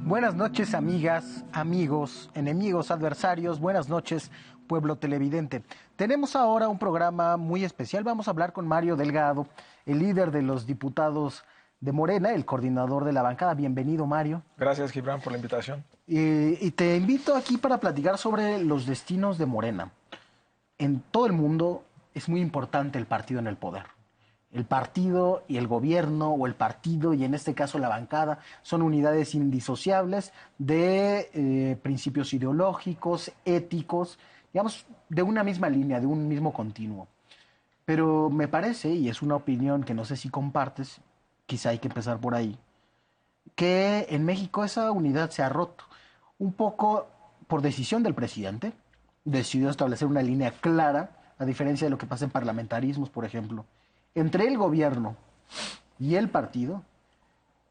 Buenas noches, amigas, amigos, enemigos, adversarios. Buenas noches, pueblo televidente. Tenemos ahora un programa muy especial. Vamos a hablar con Mario Delgado, el líder de los diputados de Morena, el coordinador de la bancada. Bienvenido, Mario. Gracias, Gibran, por la invitación. Y te invito aquí para platicar sobre los destinos de Morena. En todo el mundo es muy importante el partido en el poder. El partido y el gobierno, o el partido y en este caso la bancada, son unidades indisociables de principios ideológicos, éticos, digamos, de una misma línea, de un mismo continuo. Pero me parece, y es una opinión que no sé si compartes, quizá hay que empezar por ahí, que en México esa unidad se ha roto. Un poco por decisión del presidente, decidió establecer una línea clara, a diferencia de lo que pasa en parlamentarismos, por ejemplo, entre el gobierno y el partido,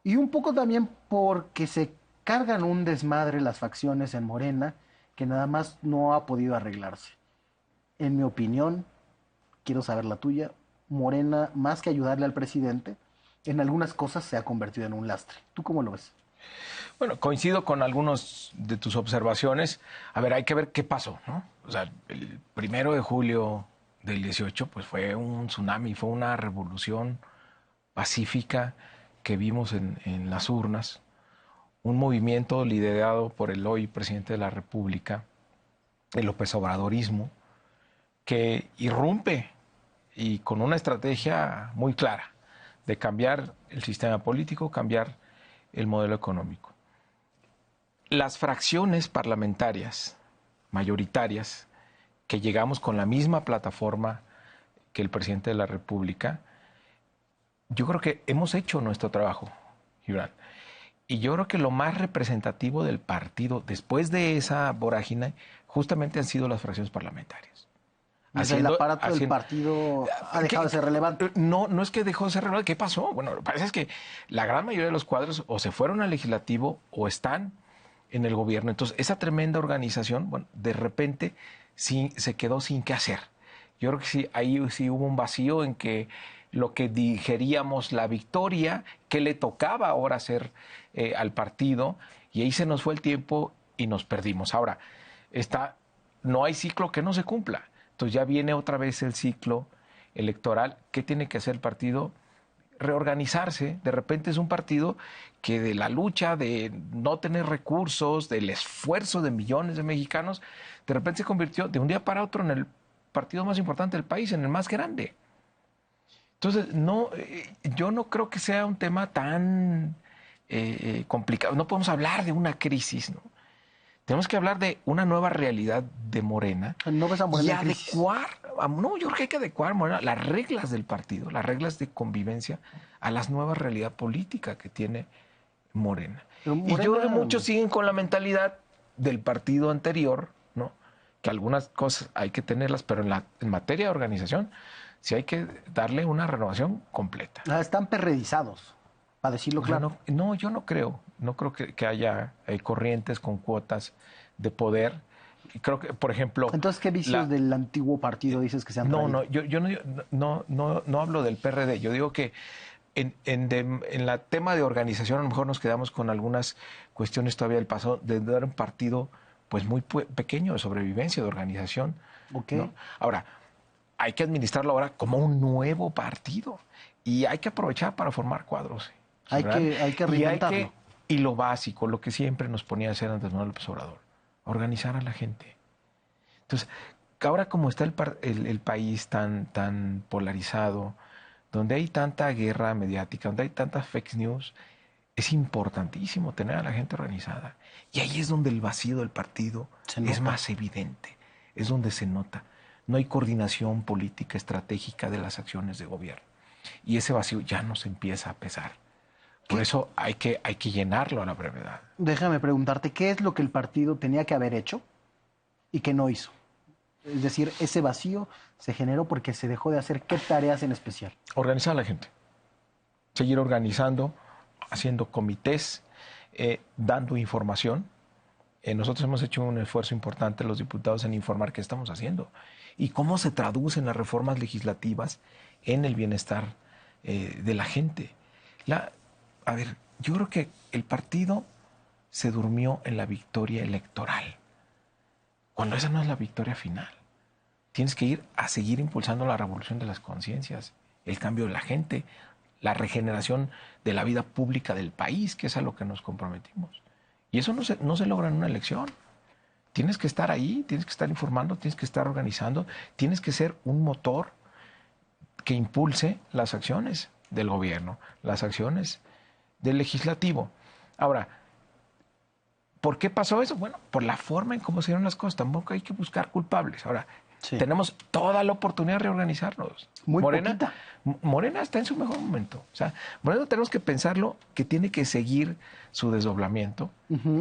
y un poco también porque se cargan un desmadre las facciones en Morena que nada más no ha podido arreglarse. En mi opinión, quiero saber la tuya, Morena, más que ayudarle al presidente, en algunas cosas se ha convertido en un lastre. ¿Tú cómo lo ves? Bueno, coincido con algunos de tus observaciones. A ver, hay que ver qué pasó, ¿no? O sea, el 1 de julio del 18, pues fue un tsunami, fue una revolución pacífica que vimos en las urnas, un movimiento liderado por el hoy presidente de la República, el López Obradorismo, que irrumpe y con una estrategia muy clara de cambiar el sistema político, cambiar el modelo económico. Las fracciones parlamentarias mayoritarias que llegamos con la misma plataforma que el presidente de la República, yo creo que hemos hecho nuestro trabajo, Gibran. Y yo creo que lo más representativo del partido después de esa vorágine justamente han sido las fracciones parlamentarias. El aparato del partido ha dejado de ser relevante. No es que dejó de ser relevante. ¿Qué pasó? Bueno, lo que pasa es que la gran mayoría de los cuadros o se fueron al legislativo o están en el gobierno. Entonces, esa tremenda organización, bueno, de repente sí, se quedó sin qué hacer. Yo creo que sí, ahí sí hubo un vacío en que lo que digeríamos la victoria, que le tocaba ahora hacer al partido, y ahí se nos fue el tiempo y nos perdimos. Ahora, no hay ciclo que no se cumpla. Entonces ya viene otra vez el ciclo electoral. ¿Qué tiene que hacer el partido? Reorganizarse. De repente es un partido que de la lucha de no tener recursos, del esfuerzo de millones de mexicanos, de repente se convirtió de un día para otro en el partido más importante del país, en el más grande. Entonces, yo no creo que sea un tema tan complicado. No podemos hablar de una crisis, ¿no? Tenemos que hablar de una nueva realidad de Morena. No ves a Morena y en crisis. yo creo que hay que adecuar, Morena, las reglas del partido, las reglas de convivencia a las nuevas realidades políticas que tiene Morena. Y yo creo que muchos siguen con la mentalidad del partido anterior, ¿no? Que algunas cosas hay que tenerlas, pero en materia de organización sí hay que darle una renovación completa. Están perredizados, para decirlo claro. Yo no creo. No creo que haya corrientes con cuotas de poder. Y creo que, por ejemplo... Entonces, ¿qué vicios del antiguo partido dices que se han traído? Yo no hablo del PRD. Yo digo que en la tema de organización a lo mejor nos quedamos con algunas cuestiones todavía del pasado, de dar un partido pues muy pequeño de sobrevivencia, de organización. Okay. ¿No? Ahora, hay que administrarlo ahora como un nuevo partido y hay que aprovechar para formar cuadros. Hay que reinventarlo. Y lo básico, lo que siempre nos ponía a hacer Andrés Manuel López Obrador, organizar a la gente. Entonces, ahora como está el país tan polarizado, donde hay tanta guerra mediática, donde hay tantas fake news, es importantísimo tener a la gente organizada. Y ahí es donde el vacío del partido es más evidente, es donde se nota. No hay coordinación política, estratégica de las acciones de gobierno. Y ese vacío ya nos empieza a pesar. Por eso hay que llenarlo a la brevedad. Déjame preguntarte, ¿qué es lo que el partido tenía que haber hecho y que no hizo? Es decir, ese vacío se generó porque se dejó de hacer ¿qué tareas en especial? Organizar a la gente. Seguir organizando, haciendo comités, dando información. Nosotros hemos hecho un esfuerzo importante, los diputados, en informar qué estamos haciendo y cómo se traducen las reformas legislativas en el bienestar de la gente. A ver, yo creo que el partido se durmió en la victoria electoral, cuando esa no es la victoria final. Tienes que ir a seguir impulsando la revolución de las conciencias, el cambio de la gente, la regeneración de la vida pública del país, que es a lo que nos comprometimos. Y eso no se logra en una elección. Tienes que estar ahí, tienes que estar informando, tienes que estar organizando, tienes que ser un motor que impulse las acciones del gobierno, las acciones del legislativo. Ahora, ¿por qué pasó eso? Bueno, por la forma en cómo se dieron las cosas. Tampoco hay que buscar culpables. Ahora, Sí. tenemos toda la oportunidad de reorganizarnos. Muy Morena, poquita. Morena está en su mejor momento. O sea, Morena tenemos que pensarlo que tiene que seguir su desdoblamiento,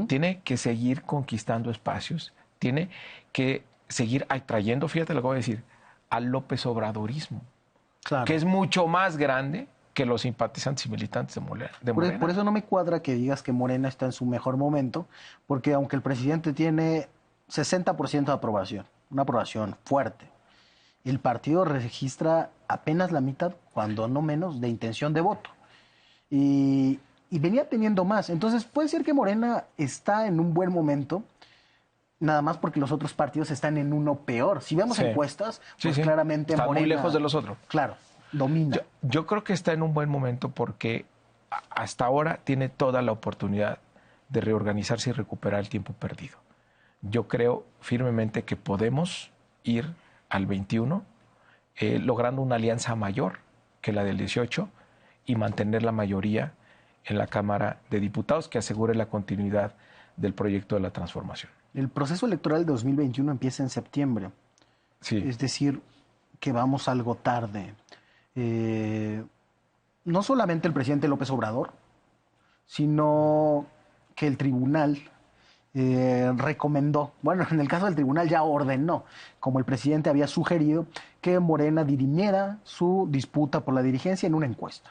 tiene que seguir conquistando espacios, tiene que seguir atrayendo, fíjate lo que voy a decir, al López Obradorismo, Claro. que es mucho más grande que los simpatizantes y militantes de Morena. Por eso no me cuadra que digas que Morena está en su mejor momento, porque aunque el presidente tiene 60% de aprobación, una aprobación fuerte, el partido registra apenas la mitad, cuando no menos, de intención de voto. Y venía teniendo más. Entonces puede ser que Morena está en un buen momento, nada más porque los otros partidos están en uno peor. Si vemos Sí. encuestas, Sí, pues sí. claramente Están Morena... muy lejos de los otros. Claro, domina. Yo creo que está en un buen momento porque hasta ahora tiene toda la oportunidad de reorganizarse y recuperar el tiempo perdido. Yo creo firmemente que podemos ir al 21 logrando una alianza mayor que la del 18 y mantener la mayoría en la Cámara de Diputados que asegure la continuidad del proyecto de la transformación. El proceso electoral de 2021 empieza en septiembre. Sí. Es decir, que vamos algo tarde. No solamente el presidente López Obrador, sino que el tribunal recomendó, bueno, en el caso del tribunal ya ordenó, como el presidente había sugerido, que Morena dirimiera su disputa por la dirigencia en una encuesta.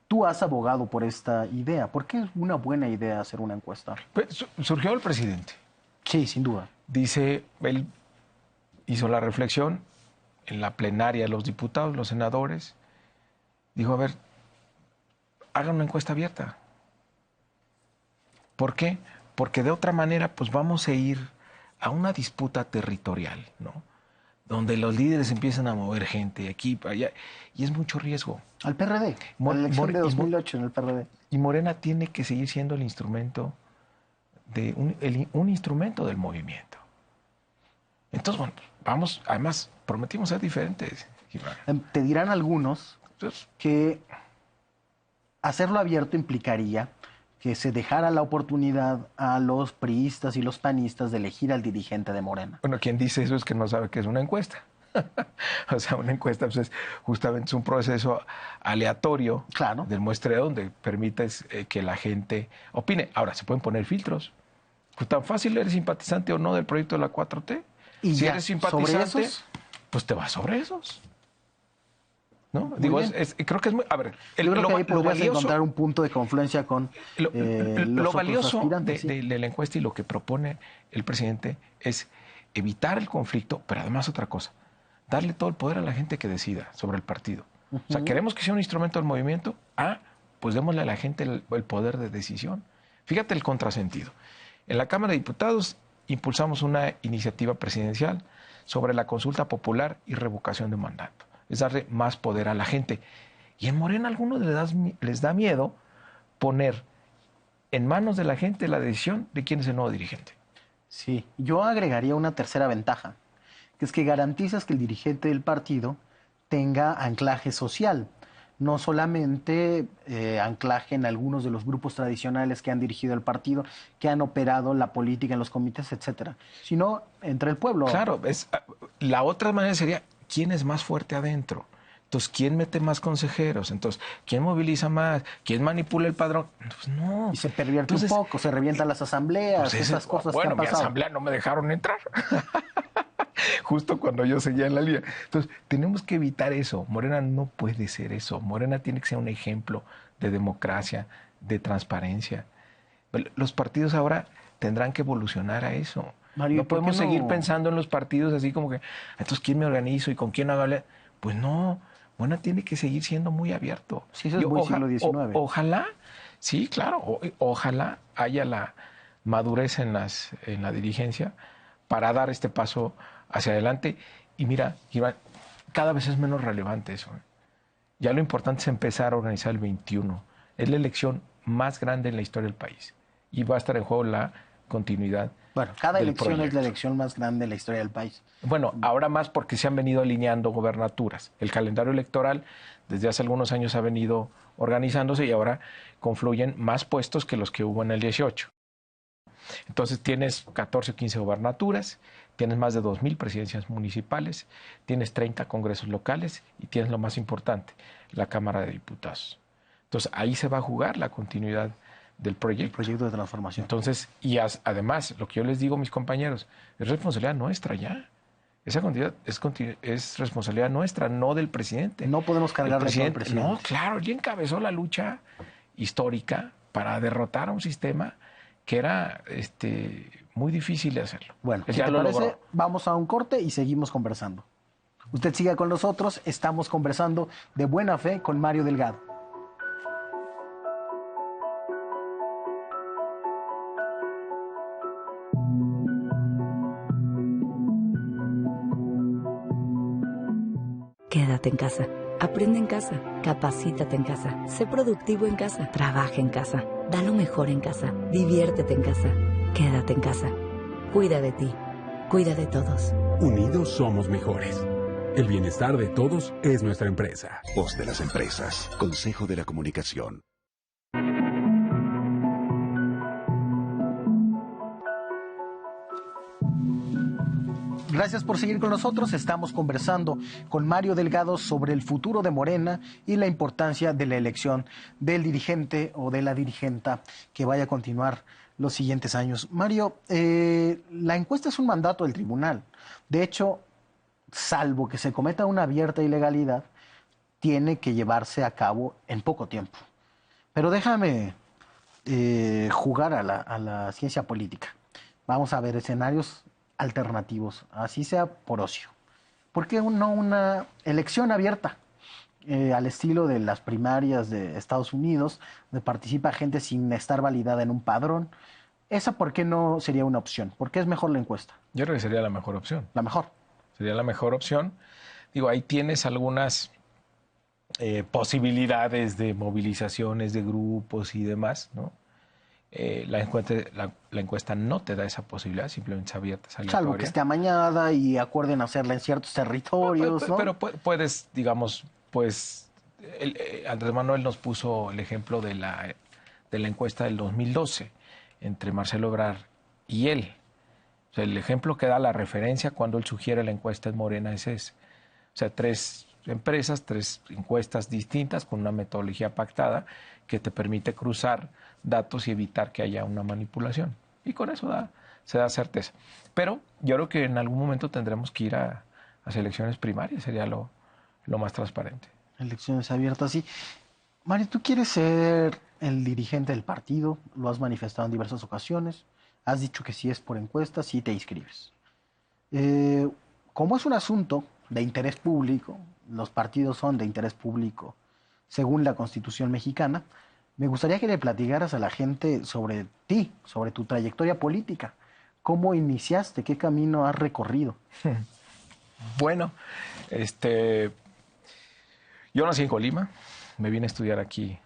Tú has abogado por esta idea. ¿Por qué es una buena idea hacer una encuesta? Pues, surgió el presidente. Sí, sin duda. Dice, él hizo la reflexión en la plenaria de los diputados, los senadores. Dijo, a ver, hagan una encuesta abierta. ¿Por qué? Porque de otra manera, pues vamos a ir a una disputa territorial, ¿no? Donde los líderes empiezan a mover gente aquí, para allá, y es mucho riesgo. Al PRD, a la elección de 2008 en el PRD. Y Morena tiene que seguir siendo el instrumento de un instrumento del movimiento. Entonces, bueno, vamos, además, prometimos ser diferentes. Te dirán algunos Entonces, que hacerlo abierto implicaría que se dejara la oportunidad a los priistas y los panistas de elegir al dirigente de Morena. bueno, quien dice eso es que no sabe qué es una encuesta. O sea, una encuesta pues, es justamente un proceso aleatorio Claro. del muestreo donde permites que la gente opine. Ahora, se pueden poner filtros. Pues tan fácil eres simpatizante o no del proyecto de la 4T. Y si ya, eres simpatizante, sobre esos, pues te vas sobre esos. ¿No? Muy Digo, bien. creo que es muy... A ver, yo creo que ahí podrías valioso, encontrar un punto de confluencia con lo los otros valioso aspirantes. ¿Sí? de la encuesta y lo que propone el presidente es evitar el conflicto, pero además otra cosa, darle todo el poder a la gente que decida sobre el partido. O sea, queremos que sea un instrumento del movimiento, pues démosle a la gente el poder de decisión. Fíjate el contrasentido. En la Cámara de Diputados impulsamos una iniciativa presidencial sobre la consulta popular y revocación de mandato. Es darle más poder a la gente. Y en Morena a algunos les da miedo poner en manos de la gente la decisión de quién es el nuevo dirigente. Sí, yo agregaría una tercera ventaja, que es que garantizas que el dirigente del partido tenga anclaje social, no solamente anclaje en algunos de los grupos tradicionales que han dirigido el partido, que han operado la política en los comités, etcétera, sino entre el pueblo. Claro, la otra manera sería quién es más fuerte adentro. Entonces, ¿quién mete más consejeros? Entonces, ¿quién moviliza más? ¿Quién manipula el padrón? Pues no. Y se pervierte un poco, se revientan las asambleas, pues esas cosas bueno, que han pasado. Mi asamblea no me dejaron entrar. Justo cuando yo seguía en la línea. Entonces, tenemos que evitar eso. Morena no puede ser eso. Morena tiene que ser un ejemplo de democracia, de transparencia. Los partidos ahora tendrán que evolucionar a eso. Mario, no podemos seguir pensando en los partidos así como que, entonces, ¿quién me organizo y con quién hago? Pues no, Morena tiene que seguir siendo muy abierto. Sí, eso es muy siglo XIX. Ojalá, sí, claro, ojalá haya madurez en la dirigencia para dar este paso hacia adelante. Y mira, Iván, cada vez es menos relevante eso. Ya lo importante es empezar a organizar el 21. Es la elección más grande en la historia del país. Y va a estar en juego la continuidad. Bueno, cada del elección proyecto. es la elección más grande en la historia del país. Bueno, ahora más porque se han venido alineando gobernaturas. El calendario electoral desde hace algunos años ha venido organizándose y ahora confluyen más puestos que los que hubo en el 18. Entonces tienes 14 o 15 gobernaturas, tienes más de 2,000 presidencias municipales, tienes 30 congresos locales y tienes lo más importante, la Cámara de Diputados. Entonces ahí se va a jugar la continuidad del proyecto. El proyecto de transformación. Entonces, y además, lo que yo les digo a mis compañeros, es responsabilidad nuestra ya. Esa continuidad es responsabilidad nuestra, no del presidente. No podemos cargarle todo al presidente. No, claro, él encabezó la lucha histórica para derrotar a un sistema que era muy difícil de hacerlo. Bueno, Él si ya te lo parece, logró. vamos a un corte y seguimos conversando. Usted siga con nosotros, estamos conversando de buena fe con Mario Delgado. Quédate en casa. Aprende en casa. Capacítate en casa. Sé productivo en casa. Trabaja en casa. Da lo mejor en casa. Diviértete en casa. Quédate en casa. Cuida de ti. Cuida de todos. Unidos somos mejores. El bienestar de todos es nuestra empresa. Voz de las empresas. Consejo de la Comunicación. Gracias por seguir con nosotros. Estamos conversando con Mario Delgado sobre el futuro de Morena y la importancia de la elección del dirigente o de la dirigenta que vaya a continuar los siguientes años. Mario, la encuesta es un mandato del tribunal. De hecho, salvo que se cometa una abierta ilegalidad, tiene que llevarse a cabo en poco tiempo. Pero déjame jugar a la ciencia política. Vamos a ver escenarios alternativos, así sea por ocio. ¿Por qué no una elección abierta al estilo de las primarias de Estados Unidos, donde participa gente sin estar validada en un padrón? ¿Esa por qué no sería una opción? ¿Por qué es mejor la encuesta? Yo creo que sería la mejor opción. La mejor. Sería la mejor opción. Digo, ahí tienes algunas posibilidades de movilizaciones de grupos y demás, ¿no? La encuesta no te da esa posibilidad, simplemente es abierta, es aleatoria. Salvo que esté amañada y acuerden hacerla en ciertos territorios, ¿no? Pero puedes, digamos, pues, Andrés Manuel nos puso el ejemplo de la encuesta del 2012 entre Marcelo Ebrard y él. O sea, el ejemplo que da la referencia cuando él sugiere la encuesta en Morena es ese. O sea, 3 empresas, 3 encuestas distintas con una metodología pactada que te permite cruzar datos y evitar que haya una manipulación. Y con eso se da certeza. Pero yo creo que en algún momento tendremos que ir a elecciones primarias, sería lo más transparente. Elecciones abiertas, sí. Mario, tú quieres ser el dirigente del partido, lo has manifestado en diversas ocasiones, has dicho que si es por encuesta, sí te inscribes. Como es un asunto de interés público, los partidos son de interés público según la Constitución mexicana, me gustaría que le platicaras a la gente sobre ti, sobre tu trayectoria política. ¿Cómo iniciaste? ¿Qué camino has recorrido? Bueno, yo nací en Colima, me vine a estudiar aquí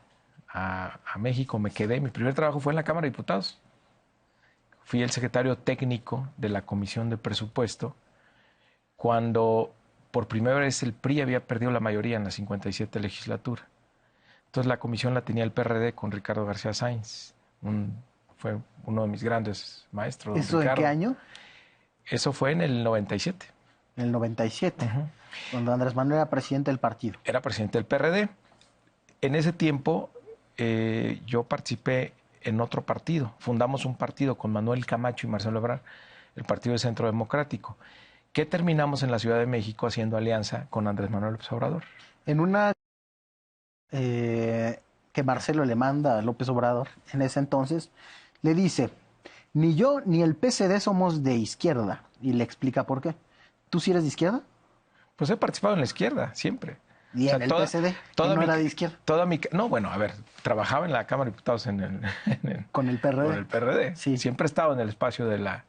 a México, me quedé. Mi primer trabajo fue en la Cámara de Diputados. Fui el secretario técnico de la Comisión de Presupuesto cuando por primera vez el PRI había perdido la mayoría en la 57 legislatura. Entonces la comisión la tenía el PRD con Ricardo García Sáenz. Fue uno de mis grandes maestros. ¿Eso Ricardo. en qué año? Eso fue en el 97. En el 97, cuando Andrés Manuel era presidente del partido. Era presidente del PRD. En ese tiempo yo participé en otro partido. Fundamos un partido con Manuel Camacho y Marcelo Ebrard, el Partido de Centro Democrático, que terminamos en la Ciudad de México haciendo alianza con Andrés Manuel López Obrador. En una que Marcelo le manda a López Obrador en ese entonces, le dice, ni yo ni el PSD somos de izquierda. Y le explica por qué. ¿Tú sí eres de izquierda? Pues he participado en la izquierda, siempre. Y O sea, en el PSD, que no era de izquierda. No, bueno, a ver, trabajaba en la Cámara de Diputados Con el PRD. con el PRD. Sí. Siempre he estado en el espacio de la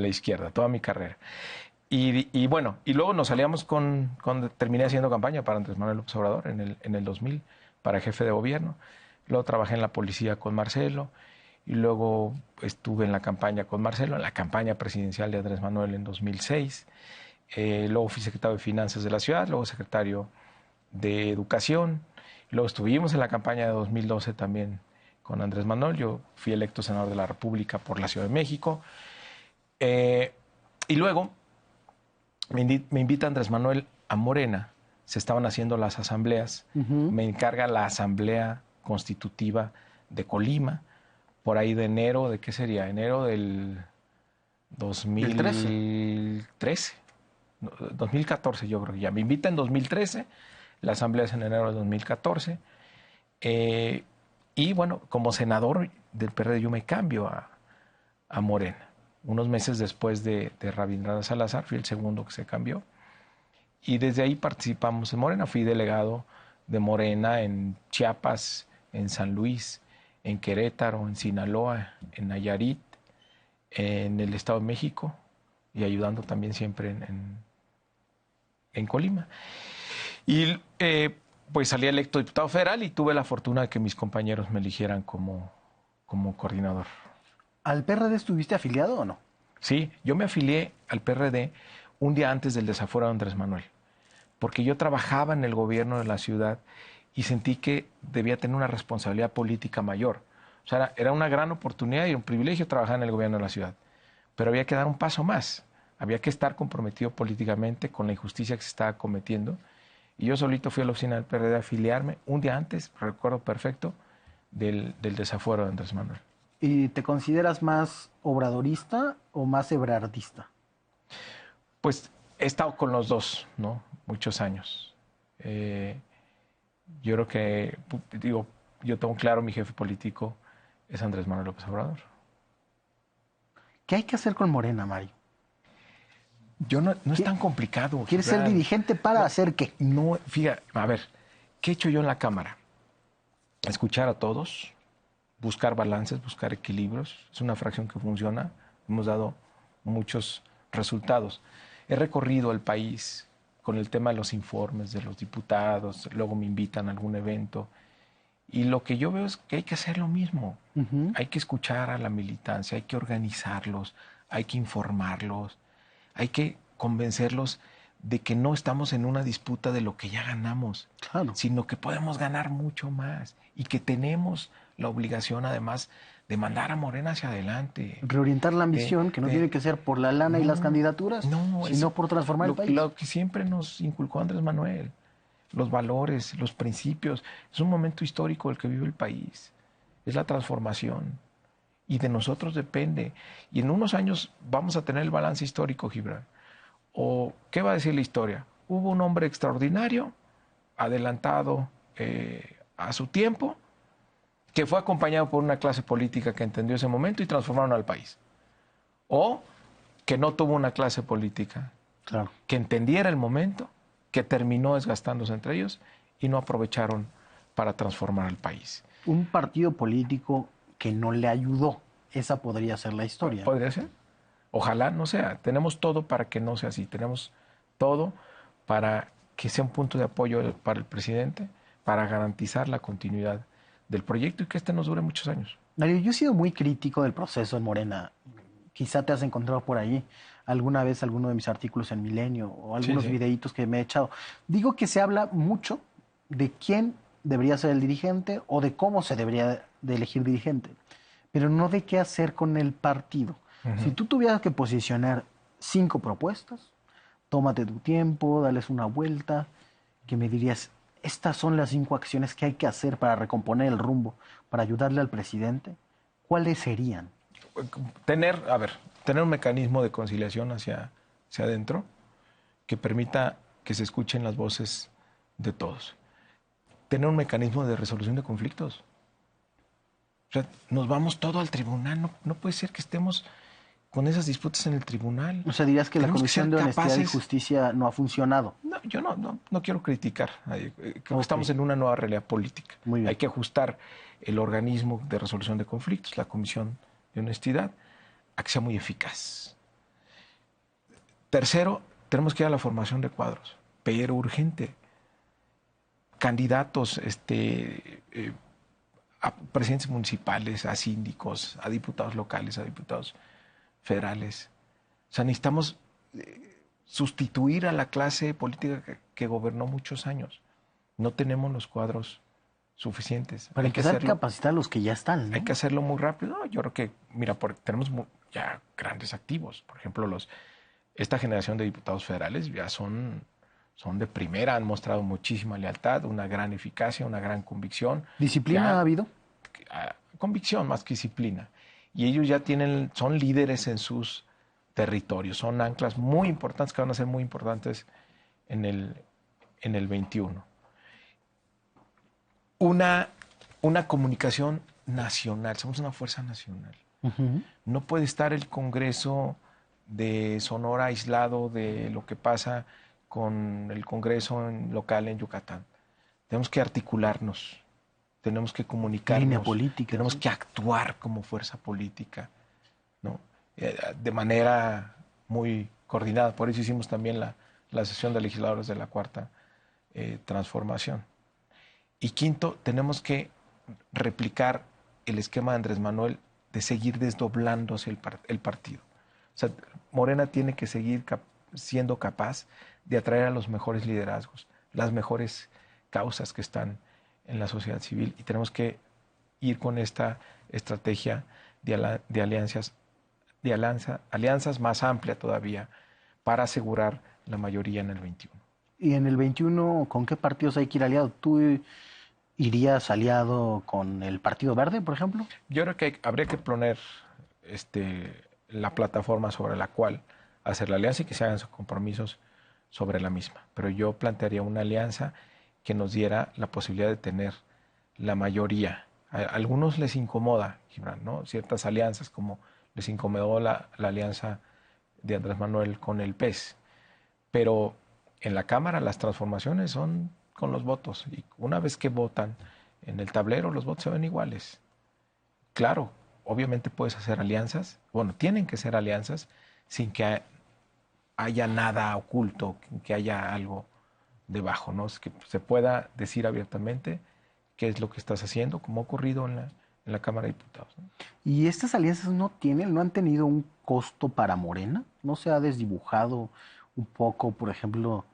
izquierda, toda mi carrera. Y bueno, y luego nos salíamos terminé haciendo campaña para Andrés Manuel López Obrador en el 2000, para jefe de gobierno. Luego trabajé en la policía con Marcelo, y luego estuve en la campaña con Marcelo, en la campaña presidencial de Andrés Manuel en 2006. Luego fui secretario de Finanzas de la ciudad, luego secretario de Educación. Luego estuvimos en la campaña de 2012 también con Andrés Manuel. Yo fui electo senador de la República por la Ciudad de México. Y luego me invita Andrés Manuel a Morena. Se estaban haciendo las asambleas. Me encarga la Asamblea Constitutiva de Colima, por ahí de enero, ¿de qué sería? Enero del 2013. 2014 yo creo que ya. Me invita en 2013, la asamblea es en enero de 2014. Y bueno, como senador del PRD yo me cambio a Morena. Unos meses después de Rabindranath Salazar, fui el segundo que se cambió. Y desde ahí participamos en Morena. Fui delegado de Morena en Chiapas, en San Luis, en Querétaro, en Sinaloa, en Nayarit, en el Estado de México y ayudando también siempre en Colima. Y pues salí electo diputado federal y tuve la fortuna de que mis compañeros me eligieran como coordinador. ¿Al PRD estuviste afiliado o no? Sí, yo me afilié al PRD un día antes del desafuero de Andrés Manuel, porque yo trabajaba en el gobierno de la ciudad y sentí que debía tener una responsabilidad política mayor. O sea, era una gran oportunidad y un privilegio trabajar en el gobierno de la ciudad, pero había que dar un paso más. Había que estar comprometido políticamente con la injusticia que se estaba cometiendo. Y yo solito fui a la oficina del PRD a afiliarme un día antes, recuerdo perfecto, del desafuero de Andrés Manuel. ¿Y te consideras más obradorista o más ebrardista? Pues he estado con los dos, ¿no? Muchos años. Yo creo que, yo tengo claro, mi jefe político es Andrés Manuel López Obrador. ¿Qué hay que hacer con Morena, Mario? No es tan complicado. ¿Quieres ser dirigente para hacer qué? No, fíjate, a ver, ¿qué he hecho yo en la Cámara? Escuchar a todos, buscar balances, buscar equilibrios. Es una fracción que funciona. Hemos dado muchos resultados. He recorrido el país con el tema de los informes de los diputados, luego me invitan a algún evento. Y lo que yo veo es que hay que hacer lo mismo. Hay que escuchar a la militancia, hay que organizarlos, hay que informarlos, hay que convencerlos de que no estamos en una disputa de lo que ya ganamos, Claro. sino que podemos ganar mucho más y que tenemos la obligación además de mandar a Morena hacia adelante. Reorientar la ambición, que no tiene que ser por la lana y las candidaturas, sino por transformar el país. Lo que siempre nos inculcó Andrés Manuel, los valores, los principios. Es un momento histórico el que vive el país. Es la transformación. Y de nosotros depende. Y en unos años vamos a tener el balance histórico, Gibran. ¿O qué va a decir la historia? Hubo un hombre extraordinario, adelantado a su tiempo, que fue acompañado por una clase política que entendió ese momento y transformaron al país. O que no tuvo una clase política que entendiera el momento, que terminó desgastándose entre ellos y no aprovecharon para transformar al país. Un partido político que no le ayudó, esa podría ser la historia. ¿Podría ser? Ojalá no sea. Tenemos todo para que no sea así. Tenemos todo para que sea un punto de apoyo para el presidente, para garantizar la continuidad del proyecto y que este nos dure muchos años. Mario, yo he sido muy crítico del proceso en Morena. Quizá te has encontrado por ahí alguna vez alguno de mis artículos en Milenio o algunos videitos que me he echado. Digo que se habla mucho de quién debería ser el dirigente o de cómo se debería de elegir dirigente, pero no de qué hacer con el partido. Si tú tuvieras que posicionar 5 propuestas, tómate tu tiempo, dales una vuelta, que me dirías, estas son las 5 acciones que hay que hacer para recomponer el rumbo, para ayudarle al presidente, ¿cuáles serían? Tener un mecanismo de conciliación hacia adentro que permita que se escuchen las voces de todos. Tener un mecanismo de resolución de conflictos. O sea, nos vamos todo al tribunal. No puede ser que estemos con esas disputas en el tribunal. O sea, dirías que la Tenemos Comisión ser de Honestidad y capaces. Justicia no ha funcionado. No, yo no quiero criticar. Creo que Ok. estamos en una nueva realidad política. Muy bien. Hay que ajustar el organismo de resolución de conflictos, la Comisión de Honestidad, a que sea muy eficaz. Tercero, tenemos que ir a la formación de cuadros, pero urgente. Candidatos a presidentes municipales, a síndicos, a diputados locales, a diputados federales. O sea, necesitamos sustituir a la clase política que gobernó muchos años. No tenemos los cuadros suficientes. Para Hay que empezar a hacerlo, capacitar a los que ya están, ¿no? hay que hacerlo muy rápido. No, yo creo que, mira, tenemos ya grandes activos. Por ejemplo, esta generación de diputados federales ya son de primera, han mostrado muchísima lealtad, una gran eficacia, una gran convicción. ¿Disciplina Ya, ha habido? convicción más que disciplina. Y ellos ya son líderes en sus territorios, son anclas muy importantes que van a ser muy importantes en el 21. Una comunicación nacional, somos una fuerza nacional. Ujú. No puede estar el Congreso de Sonora aislado de lo que pasa con el Congreso local en Yucatán. Tenemos que articularnos, tenemos que comunicarnos, Línea política, tenemos ¿sí? que actuar como fuerza política, ¿no? De manera muy coordinada. Por eso hicimos también la sesión de legisladores de la Cuarta Transformación. Y quinto, tenemos que replicar el esquema de Andrés Manuel de seguir desdoblándose el partido. O sea, Morena tiene que seguir siendo capaz de atraer a los mejores liderazgos, las mejores causas que están en la sociedad civil, y tenemos que ir con esta estrategia de alianzas más amplia todavía para asegurar la mayoría en el 21. Y en el 21, ¿con qué partidos hay que ir aliado? ¿Tú irías aliado con el Partido Verde, por ejemplo? Yo creo que habría que poner la plataforma sobre la cual hacer la alianza y que se hagan sus compromisos sobre la misma. Pero yo plantearía una alianza que nos diera la posibilidad de tener la mayoría. A algunos les incomoda, Gibran, ¿no? Ciertas alianzas, como les incomodó la alianza de Andrés Manuel con el PES. Pero en la Cámara las transformaciones son con los votos. Y una vez que votan en el tablero, los votos se ven iguales. Claro, obviamente puedes hacer alianzas, bueno, tienen que ser alianzas sin que haya nada oculto, que haya algo debajo, ¿no? Es que se pueda decir abiertamente qué es lo que estás haciendo, como ha ocurrido en la Cámara de Diputados, ¿no? ¿Y estas alianzas no han tenido un costo para Morena? ¿No se ha desdibujado un poco, por ejemplo,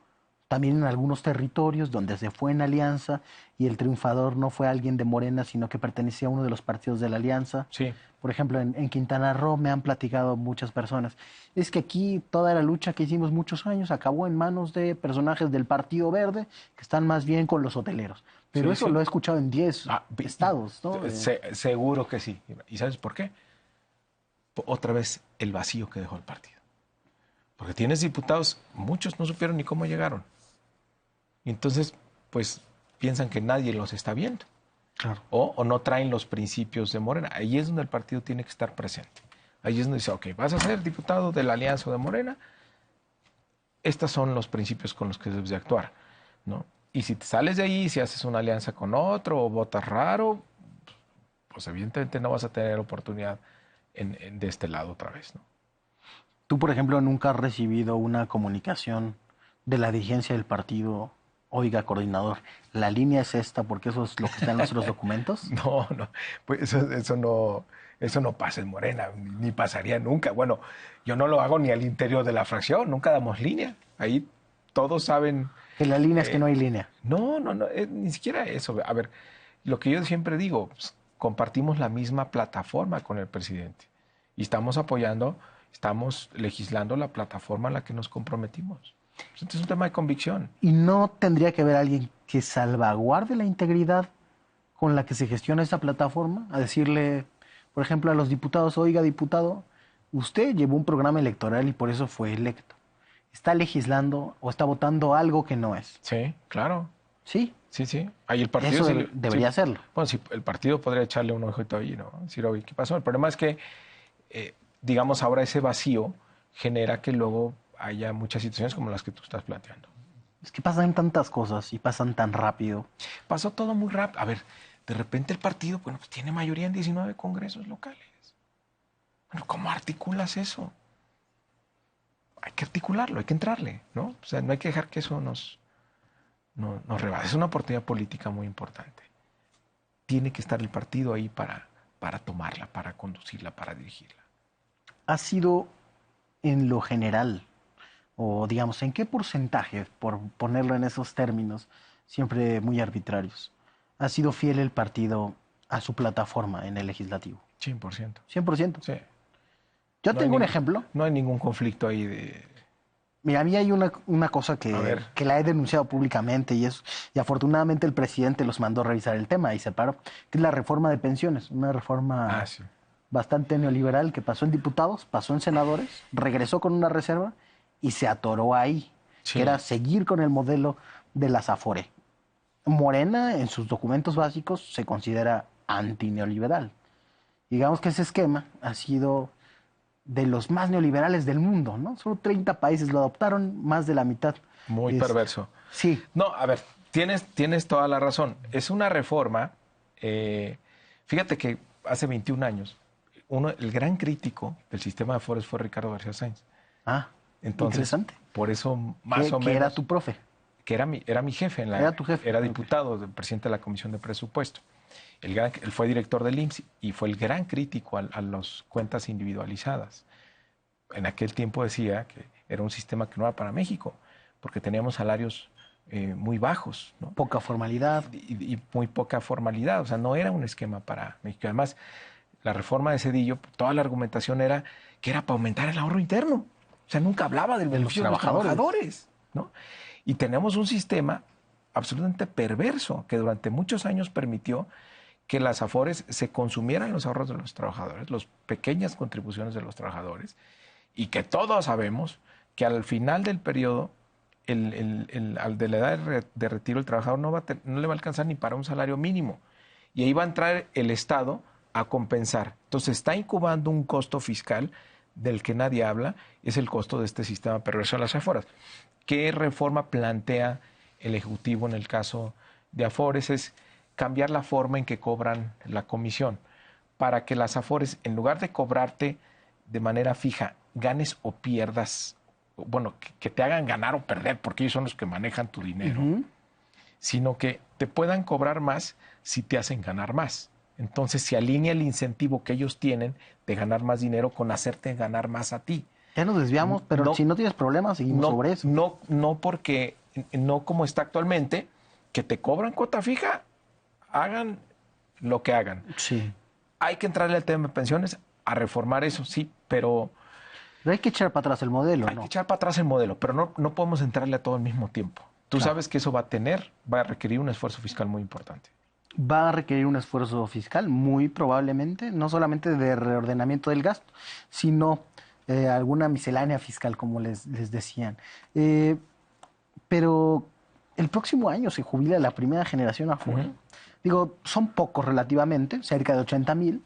también en algunos territorios donde se fue en alianza y el triunfador no fue alguien de Morena, sino que pertenecía a uno de los partidos de la alianza? Sí. Por ejemplo, en Quintana Roo me han platicado muchas personas. Es que aquí toda la lucha que hicimos muchos años acabó en manos de personajes del Partido Verde que están más bien con los hoteleros. Pero Sí, eso sí. lo he escuchado en 10 estados, ¿no? Seguro que sí. ¿Y sabes por qué? Otra vez el vacío que dejó el partido. Porque tienes diputados, muchos no supieron ni cómo llegaron. Y entonces, pues, piensan que nadie los está viendo. Claro. O no traen los principios de Morena. Ahí es donde el partido tiene que estar presente. Ahí es donde dice, ok, vas a ser diputado de la Alianza de Morena, estos son los principios con los que debes de actuar, ¿no? Y si te sales de ahí, si haces una alianza con otro o votas raro, pues evidentemente no vas a tener oportunidad de este lado otra vez, ¿no? Tú, por ejemplo, nunca has recibido una comunicación de la dirigencia del partido. Oiga, coordinador, la línea es esta porque eso es lo que está en nuestros documentos. No, pues eso no pasa en Morena, ni pasaría nunca. Bueno, yo no lo hago ni al interior de la fracción, nunca damos línea. Ahí todos saben. Que la línea es que no hay línea. No, ni siquiera eso. A ver, lo que yo siempre digo, pues, compartimos la misma plataforma con el presidente y estamos legislando la plataforma a la que nos comprometimos. Entonces es un tema de convicción. ¿Y no tendría que haber alguien que salvaguarde la integridad con la que se gestiona esa plataforma? A decirle, por ejemplo, a los diputados, oiga, diputado, usted llevó un programa electoral y por eso fue electo. Está legislando o está votando algo que no es. Sí, claro. ¿Sí? Sí. Ahí el partido Eso debería hacerlo. Bueno, sí, el partido podría echarle un ojito ahí, ¿no? Decir, oye, ¿qué pasó? El problema es que digamos, ahora ese vacío genera que luego haya muchas situaciones como las que tú estás planteando. Es que pasan tantas cosas y pasan tan rápido. Pasó todo muy rápido. A ver, de repente el partido, bueno, pues tiene mayoría en 19 congresos locales. Bueno, ¿cómo articulas eso? Hay que articularlo, hay que entrarle, ¿no? O sea, no hay que dejar que eso nos rebase. Es una oportunidad política muy importante. Tiene que estar el partido ahí para tomarla, para conducirla, para dirigirla. ¿Ha sido en lo general, o digamos, en qué porcentaje, por ponerlo en esos términos, siempre muy arbitrarios, ha sido fiel el partido a su plataforma en el legislativo? 100%. 100%. Sí. Yo No tengo hay un ejemplo. No hay ningún conflicto ahí de... Mira, a mí hay una cosa A ver. que la he denunciado públicamente y afortunadamente el presidente los mandó a revisar el tema y se paró, que es la reforma de pensiones, una reforma sí. bastante neoliberal que pasó en diputados, pasó en senadores, regresó con una reserva y se atoró ahí, Sí. que era seguir con el modelo de las Afore. Morena, en sus documentos básicos, se considera antineoliberal. Digamos que ese esquema ha sido de los más neoliberales del mundo, ¿no? Solo 30 países lo adoptaron, más de la mitad. Muy perverso. Sí. No, a ver, tienes toda la razón. Es una reforma, fíjate que hace 21 años, el gran crítico del sistema de Afores fue Ricardo García Sáenz. Ah, Entonces, interesante. por eso más o menos... Que era tu profe. Que era mi jefe. Era tu jefe. Era diputado, presidente de la Comisión de Presupuesto. Él fue director del IMSS y fue el gran crítico a las cuentas individualizadas. En aquel tiempo decía que era un sistema que no era para México, porque teníamos salarios muy bajos, ¿no? Poca formalidad. Y muy poca formalidad. O sea, no era un esquema para México. Además, la reforma de Zedillo, toda la argumentación era que era para aumentar el ahorro interno. O sea, nunca hablaba del beneficio de los trabajadores, ¿no? Y tenemos un sistema absolutamente perverso que durante muchos años permitió que las Afores se consumieran los ahorros de los trabajadores, las pequeñas contribuciones de los trabajadores, y que todos sabemos que al final del periodo, al de la edad de retiro, el trabajador no le va a alcanzar ni para un salario mínimo. Y ahí va a entrar el Estado a compensar. Entonces está incubando un costo fiscal del que nadie habla, es el costo de este sistema perverso de las Afores. ¿Qué reforma plantea el Ejecutivo en el caso de Afores? Es cambiar la forma en que cobran la comisión para que las Afores, en lugar de cobrarte de manera fija, ganes o pierdas, bueno, que te hagan ganar o perder, porque ellos son los que manejan tu dinero, sino que te puedan cobrar más si te hacen ganar más. Entonces se alinea el incentivo que ellos tienen de ganar más dinero con hacerte ganar más a ti. Ya nos desviamos, pero si no tienes problemas, seguimos sobre eso. No porque, no como está actualmente, que te cobran cuota fija, hagan lo que hagan. Sí. Hay que entrarle al tema de pensiones, a reformar eso, sí, pero... Pero hay que echar para atrás el modelo, Hay que echar para atrás el modelo, pero no podemos entrarle a todo al mismo tiempo. Tú sabes que eso va a requerir un esfuerzo fiscal muy importante. Va a requerir un esfuerzo fiscal, muy probablemente, no solamente de reordenamiento del gasto, sino alguna miscelánea fiscal, como les decían. Pero el próximo año se jubila la primera generación Afore. Digo, son pocos relativamente, cerca de 80,000,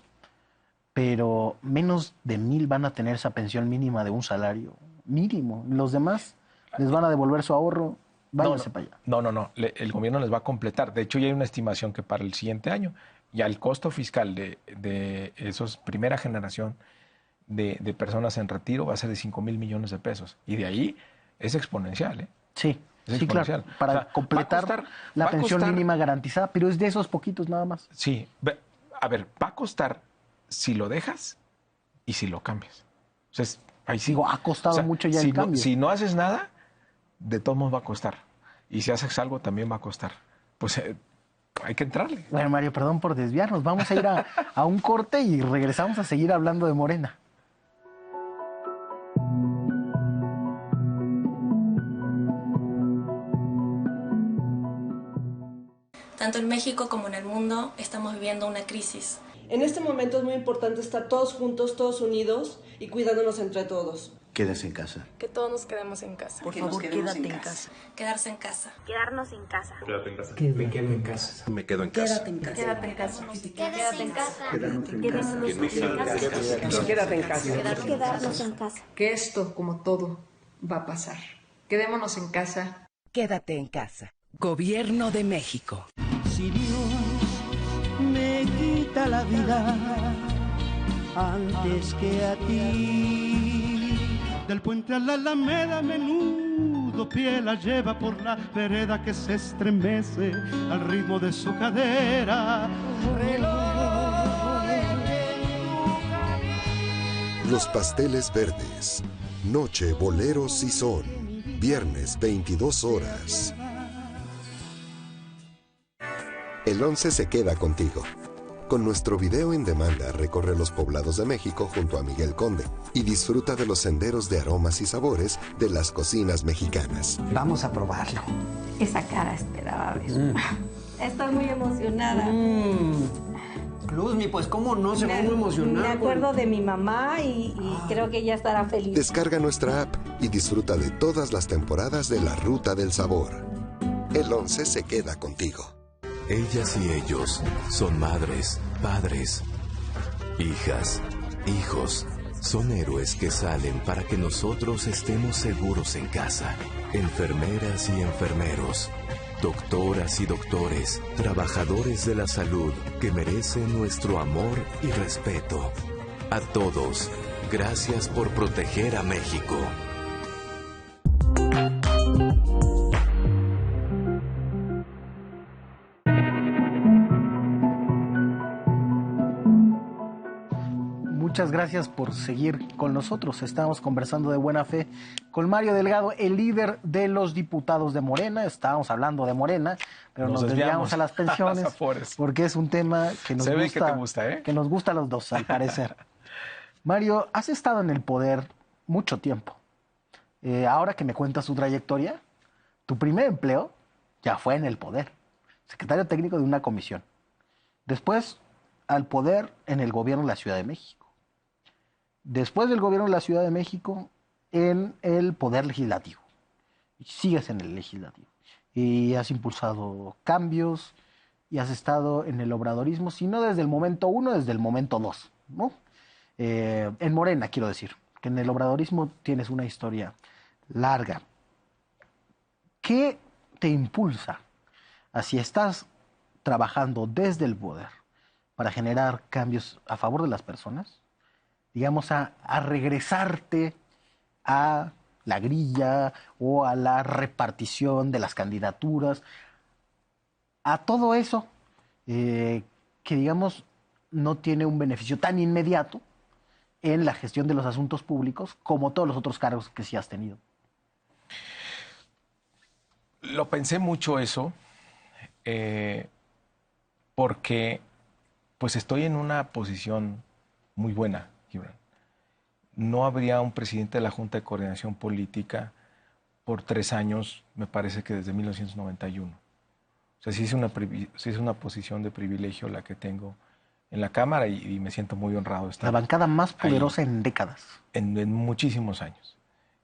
pero menos de 1,000 van a tener esa pensión mínima de un salario mínimo. Los demás les van a devolver su ahorro. Váyanse para allá. No. El gobierno les va a completar. De hecho, ya hay una estimación que para el siguiente año ya el costo fiscal de esos primera generación de personas en retiro va a ser de 5,000 millones de pesos. Y de ahí es exponencial, ¿eh? Sí, Es sí, claro. exponencial. Para O sea, completar la pensión mínima garantizada, pero es de esos poquitos nada más. Sí. A ver, va a costar si lo dejas y si lo cambias. O sea, ahí sí. Digo, ha costado mucho ya el cambio. Si no haces nada, de todos modos va a costar. Y si haces algo, también va a costar. Pues hay que entrarle. Bueno, Mario, perdón por desviarnos. Vamos a ir a un corte y regresamos a seguir hablando de Morena. Tanto en México como en el mundo estamos viviendo una crisis. En este momento es muy importante estar todos juntos, todos unidos y cuidándonos entre todos. Quédese en casa. Que todos nos quedemos en casa. Por favor, quédate en casa. Quedarse en casa. Quedarnos en casa. Quédate en casa. Me quedo en casa. Me quedo en casa. Quédate en casa. Quédate en casa. Quédate en casa. Quédate en casa. Quédate en casa. Quedarnos en casa. Que esto, como todo, va a pasar. Quedémonos en casa. Quédate en casa. Gobierno de México. Si Dios me quita la vida antes que a ti, del puente a la Alameda menudo pie la lleva por la vereda que se estremece al ritmo de su cadera. Los pasteles verdes. Noche, boleros y son. Viernes, 22 horas. El 11 se queda contigo. Con nuestro video en demanda recorre los poblados de México junto a Miguel Conde y disfruta de los senderos de aromas y sabores de las cocinas mexicanas. Vamos a probarlo. Esa cara esperaba ver. Estoy muy emocionada. Luzmi, pues cómo no, se va muy emocionado. Me acuerdo de mi mamá y creo que ella estará feliz. Descarga nuestra app y disfruta de todas las temporadas de La Ruta del Sabor. El 11 se queda contigo. Ellas y ellos son madres, padres, hijas, hijos. Son héroes que salen para que nosotros estemos seguros en casa. Enfermeras y enfermeros, doctoras y doctores, trabajadores de la salud que merecen nuestro amor y respeto. A todos, gracias por proteger a México. Muchas gracias por seguir con nosotros. Estamos conversando de buena fe con Mario Delgado, el líder de los diputados de Morena. Estábamos hablando de Morena, pero nos desviamos a las pensiones porque es un tema que nos gusta, que te gusta, ¿eh? Que nos gusta a los dos, al parecer. Mario, has estado en el poder mucho tiempo. Ahora que me cuentas tu trayectoria, tu primer empleo ya fue en el poder. Secretario técnico de una comisión. Después, al poder en el gobierno de la Ciudad de México. Después del gobierno de la Ciudad de México, en el poder legislativo. Y sigues en el legislativo. Y has impulsado cambios y has estado en el obradorismo, si no desde el momento 1, desde el momento 2, ¿no? En Morena, quiero decir, que en el obradorismo tienes una historia larga. ¿Qué te impulsa si estás trabajando desde el poder para generar cambios a favor de las personas? Digamos, a regresarte a la grilla o a la repartición de las candidaturas, a todo eso que, digamos, no tiene un beneficio tan inmediato en la gestión de los asuntos públicos como todos los otros cargos que sí has tenido. Lo pensé mucho eso, porque pues estoy en una posición muy buena, Gibran. No habría un presidente de la Junta de Coordinación Política por 3 años, me parece que desde 1991. O sea, sí es una posición de privilegio la que tengo en la Cámara y me siento muy honrado de estar. La bancada más poderosa en décadas. En muchísimos años.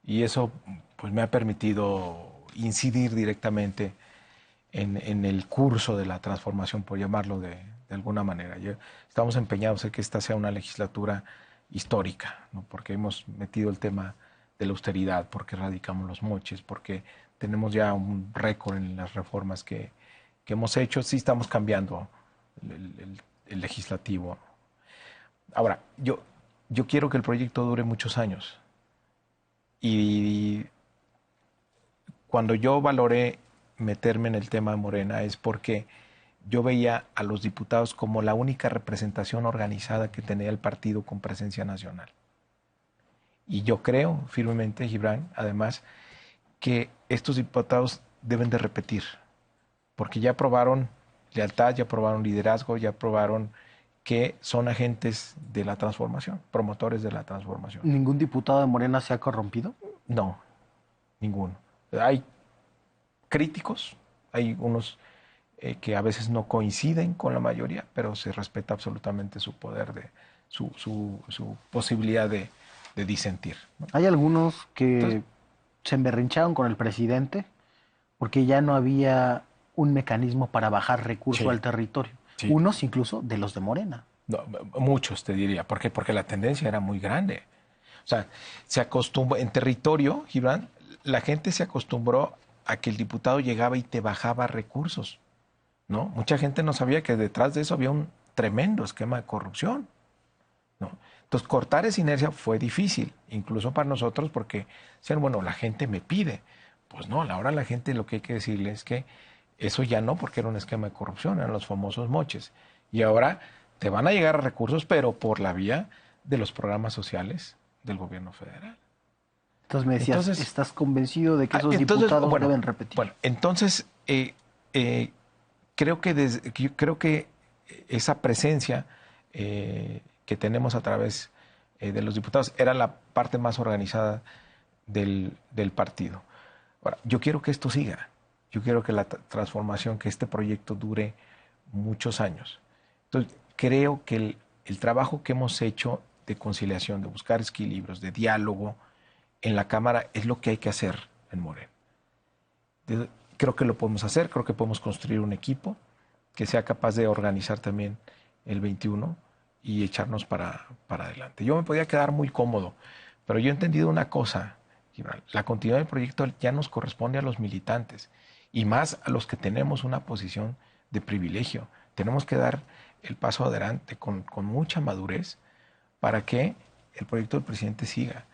Y eso pues me ha permitido incidir directamente en el curso de la transformación, por llamarlo de alguna manera. Estamos empeñados en que esta sea una legislatura histórica, ¿no? Porque hemos metido el tema de la austeridad, porque erradicamos los moches, porque tenemos ya un récord en las reformas que hemos hecho. Sí estamos cambiando el legislativo. Ahora, yo quiero que el proyecto dure muchos años. Y cuando yo valoré meterme en el tema de Morena es porque yo veía a los diputados como la única representación organizada que tenía el partido con presencia nacional. Y yo creo firmemente, Gibran, además, que estos diputados deben de repetir, porque ya probaron lealtad, ya probaron liderazgo, ya probaron que son agentes de la transformación, promotores de la transformación. ¿Ningún diputado de Morena se ha corrompido? No, ninguno. Hay críticos, hay unos que a veces no coinciden con la mayoría, pero se respeta absolutamente su poder, su posibilidad de de disentir, ¿no? Hay algunos que se emberrincharon con el presidente porque ya no había un mecanismo para bajar recursos al territorio. Sí. Unos incluso de los de Morena. No, muchos, te diría. ¿Por qué? Porque la tendencia era muy grande. O sea, se acostumbró, en territorio, Gibran, la gente se acostumbró a que el diputado llegaba y te bajaba recursos, ¿no? Mucha gente no sabía que detrás de eso había un tremendo esquema de corrupción, ¿no? Entonces, cortar esa inercia fue difícil, incluso para nosotros, porque decían, bueno, la gente me pide. Pues no, ahora la gente lo que hay que decirle es que eso ya no, porque era un esquema de corrupción, eran los famosos moches. Y ahora te van a llegar recursos, pero por la vía de los programas sociales del gobierno federal. Entonces me decías, ¿estás convencido de que esos diputados deben repetir? Bueno, entonces creo que esa presencia que tenemos a través de los diputados era la parte más organizada del partido. Ahora, yo quiero que esto siga. Yo quiero que la transformación, que este proyecto dure muchos años. Entonces, creo que el trabajo que hemos hecho de conciliación, de buscar equilibrios, de diálogo en la Cámara es lo que hay que hacer en Morena. Creo que lo podemos hacer, creo que podemos construir un equipo que sea capaz de organizar también el 21 y echarnos para adelante. Yo me podía quedar muy cómodo, pero yo he entendido una cosa, Gibran, la continuidad del proyecto ya nos corresponde a los militantes y más a los que tenemos una posición de privilegio. Tenemos que dar el paso adelante con mucha madurez para que el proyecto del presidente siga.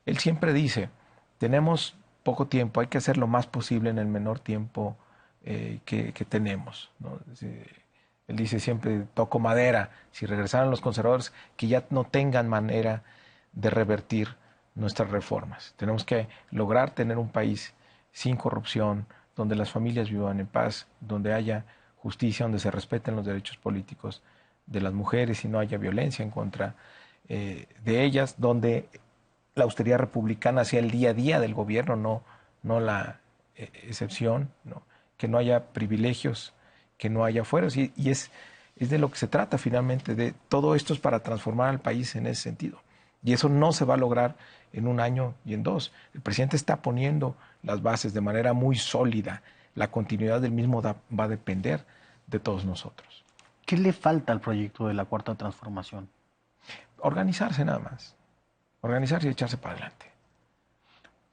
Él siempre dice, tenemos poco tiempo, hay que hacer lo más posible en el menor tiempo que tenemos, ¿no? Él dice siempre, toco madera, si regresaran los conservadores, que ya no tengan manera de revertir nuestras reformas. Tenemos que lograr tener un país sin corrupción, donde las familias vivan en paz, donde haya justicia, donde se respeten los derechos políticos de las mujeres y no haya violencia en contra de ellas, donde la austeridad republicana sea el día a día del gobierno, no la excepción, ¿no? Que no haya privilegios, que no haya fueros, y es de lo que se trata finalmente. De todo esto es para transformar al país en ese sentido. Y eso no se va a lograr en un año y en dos. El presidente está poniendo las bases de manera muy sólida. La continuidad del mismo va a depender de todos nosotros. ¿Qué le falta al proyecto de la Cuarta Transformación? Organizarse nada más. Organizarse y echarse para adelante.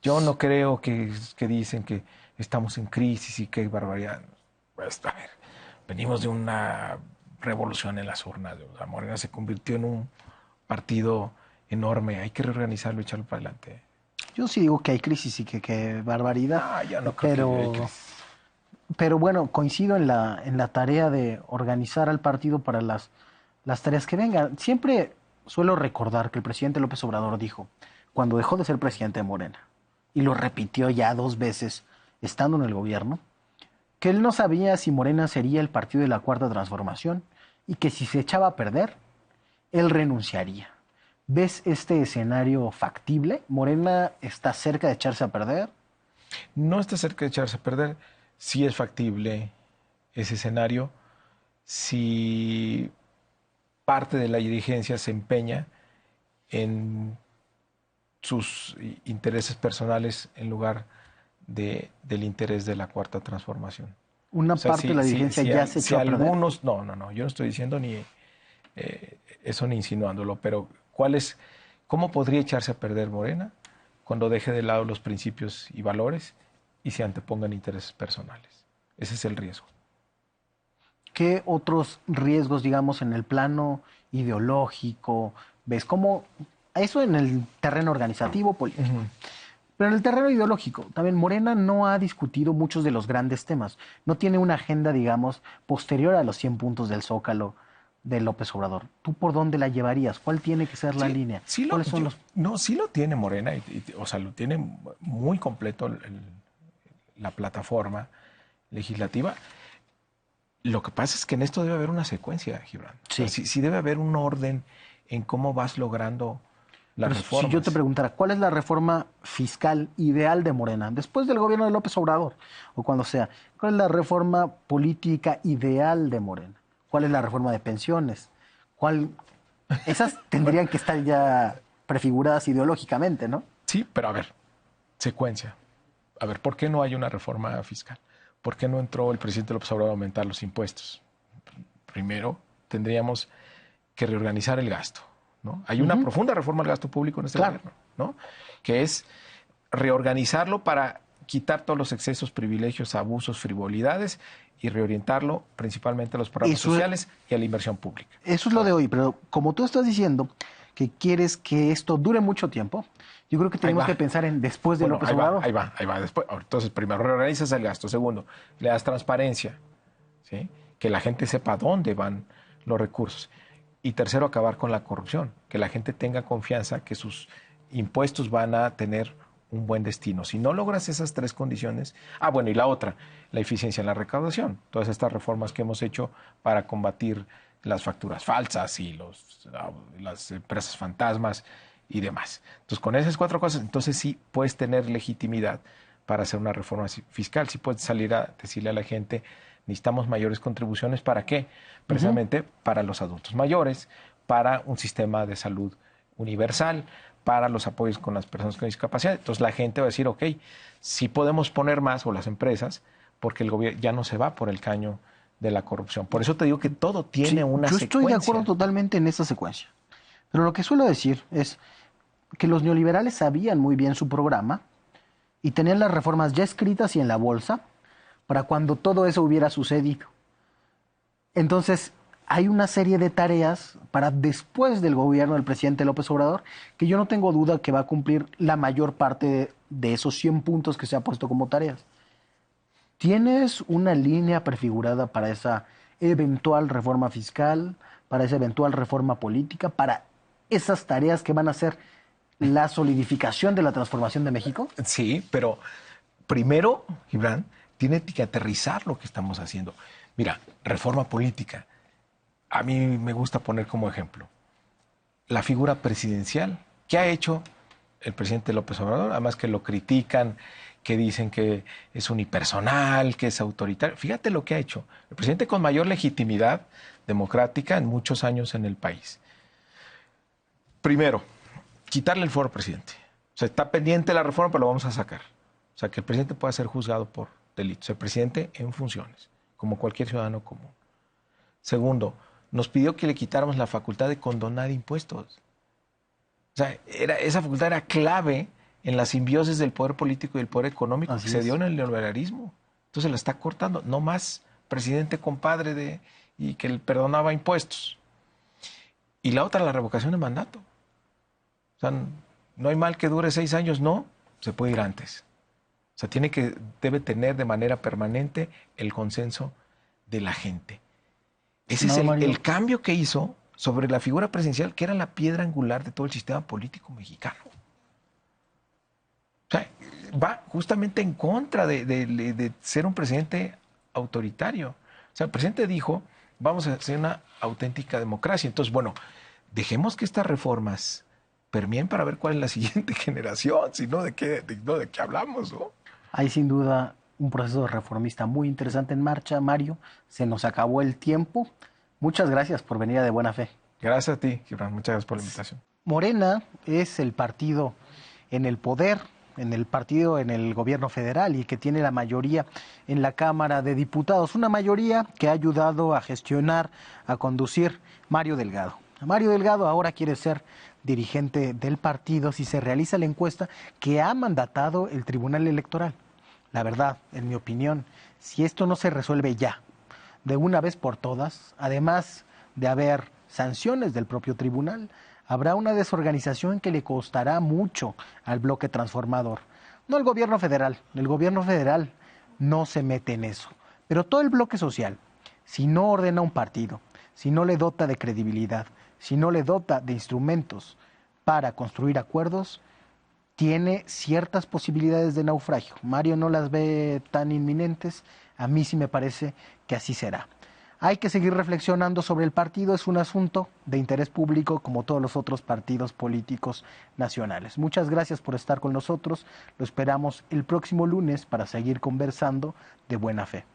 Yo no creo que dicen que estamos en crisis y que hay barbaridad. Pues, a ver, venimos de una revolución en las urnas. La Morena se convirtió en un partido enorme. Hay que reorganizarlo y echarlo para adelante. Yo sí digo que hay crisis y que barbaridad. Ya no creo que hay crisis. Pero bueno, coincido en la tarea de organizar al partido para las tareas que vengan. Siempre suelo recordar que el presidente López Obrador dijo, cuando dejó de ser presidente de Morena, y lo repitió ya 2 veces estando en el gobierno, que él no sabía si Morena sería el partido de la Cuarta Transformación y que si se echaba a perder, él renunciaría. ¿Ves este escenario factible? ¿Morena está cerca de echarse a perder? No está cerca de echarse a perder. Sí es factible ese escenario si parte de la dirigencia se empeña en sus intereses personales en lugar del interés de la Cuarta Transformación. Una parte de la dirigencia ya se echó a perder. Algunos, no, yo no estoy diciendo ni eso ni insinuándolo, pero ¿cómo podría echarse a perder Morena cuando deje de lado los principios y valores y se antepongan intereses personales? Ese es el riesgo. ¿Qué otros riesgos, digamos, en el plano ideológico ves? ¿Cómo eso en el terreno organizativo político? Uh-huh. Pero en el terreno ideológico, también Morena no ha discutido muchos de los grandes temas. No tiene una agenda, digamos, posterior a los 100 puntos del Zócalo de López Obrador. ¿Tú por dónde la llevarías? ¿Cuál tiene que ser la línea? ¿Cuáles son los...? No, sí lo tiene Morena, o sea, lo tiene muy completo la plataforma legislativa. Lo que pasa es que en esto debe haber una secuencia, Gibran. Sí. O sea, sí debe haber un orden en cómo vas logrando las reformas. Si yo te preguntara, ¿cuál es la reforma fiscal ideal de Morena? Después del gobierno de López Obrador, o cuando sea, ¿cuál es la reforma política ideal de Morena? ¿Cuál es la reforma de pensiones? Esas tendrían que estar ya prefiguradas ideológicamente, ¿no? Sí, pero a ver, secuencia. A ver, ¿por qué no hay una reforma fiscal? ¿Por qué no entró el presidente López Obrador a aumentar los impuestos? Primero, tendríamos que reorganizar el gasto, ¿no? Hay una profunda reforma al gasto público en este gobierno, ¿no? Que es reorganizarlo para quitar todos los excesos, privilegios, abusos, frivolidades y reorientarlo principalmente a los programas sociales y a la inversión pública. Eso es lo de hoy, pero como tú estás diciendo que quieres que esto dure mucho tiempo, yo creo que tenemos que pensar en después de López Obrador. Ahí va. Después, entonces, primero, reorganizas el gasto. Segundo, le das transparencia, ¿sí? Que la gente sepa dónde van los recursos. Y tercero, acabar con la corrupción, que la gente tenga confianza que sus impuestos van a tener un buen destino. Si no logras esas tres condiciones... y la otra, la eficiencia en la recaudación. Todas estas reformas que hemos hecho para combatir las facturas falsas y las empresas fantasmas y demás. Entonces, con esas cuatro cosas, entonces sí puedes tener legitimidad para hacer una reforma fiscal. Sí puedes salir a decirle a la gente, necesitamos mayores contribuciones. ¿Para qué? Precisamente para los adultos mayores, para un sistema de salud universal, para los apoyos con las personas con discapacidad. Entonces la gente va a decir, ok, sí podemos poner más, o las empresas, porque el gobierno ya no se va por el caño de la corrupción. Por eso te digo que todo tiene una secuencia. Yo estoy de acuerdo totalmente en esa secuencia. Pero lo que suelo decir es que los neoliberales sabían muy bien su programa y tenían las reformas ya escritas y en la bolsa para cuando todo eso hubiera sucedido. Entonces, hay una serie de tareas para después del gobierno del presidente López Obrador que yo no tengo duda que va a cumplir la mayor parte de esos 100 puntos que se ha puesto como tareas. ¿Tienes una línea prefigurada para esa eventual reforma fiscal, para esa eventual reforma política, para esas tareas que van a ser la solidificación de la transformación de México? Sí, pero primero, Gibran, tiene que aterrizar lo que estamos haciendo. Mira, reforma política. A mí me gusta poner como ejemplo la figura presidencial. ¿Qué ha hecho el presidente López Obrador? Además que lo critican, que dicen que es unipersonal, que es autoritario. Fíjate lo que ha hecho. El presidente con mayor legitimidad democrática en muchos años en el país. Primero, quitarle el fuero presidente. O sea, está pendiente la reforma, pero lo vamos a sacar. O sea, que el presidente pueda ser juzgado por delitos. El presidente en funciones, como cualquier ciudadano común. Segundo, nos pidió que le quitáramos la facultad de condonar impuestos. O sea, esa facultad era clave en la simbiosis del poder político y el poder económico que se dio en el neoliberalismo. Entonces la está cortando. No más presidente compadre y que le perdonaba impuestos. Y la otra, la revocación de mandato. O sea, no hay mal que dure 6 años, no, se puede ir antes. O sea, debe tener de manera permanente el consenso de la gente. Ese es el cambio que hizo sobre la figura presidencial, que era la piedra angular de todo el sistema político mexicano. O sea, va justamente en contra de ser un presidente autoritario. O sea, el presidente dijo, vamos a hacer una auténtica democracia. Entonces, bueno, dejemos que estas reformas permeen para ver cuál es la siguiente generación, si no, ¿de qué hablamos, ¿no? Hay sin duda un proceso reformista muy interesante en marcha, Mario. Se nos acabó el tiempo. Muchas gracias por venir a De Buena Fe. Gracias a ti, Gibran. Muchas gracias por la invitación. Morena es el partido en el poder, en el gobierno federal y que tiene la mayoría en la Cámara de Diputados. Una mayoría que ha ayudado a gestionar, a conducir Mario Delgado. Mario Delgado ahora quiere ser dirigente del partido si se realiza la encuesta que ha mandatado el Tribunal Electoral. La verdad, en mi opinión, si esto no se resuelve ya, de una vez por todas, además de haber sanciones del propio tribunal, habrá una desorganización que le costará mucho al bloque transformador. No al gobierno federal. El gobierno federal no se mete en eso. Pero todo el bloque social, si no ordena un partido, si no le dota de credibilidad, si no le dota de instrumentos para construir acuerdos, tiene ciertas posibilidades de naufragio. Mario no las ve tan inminentes, a mí sí me parece que así será. Hay que seguir reflexionando sobre el partido, es un asunto de interés público como todos los otros partidos políticos nacionales. Muchas gracias por estar con nosotros, lo esperamos el próximo lunes para seguir conversando de buena fe.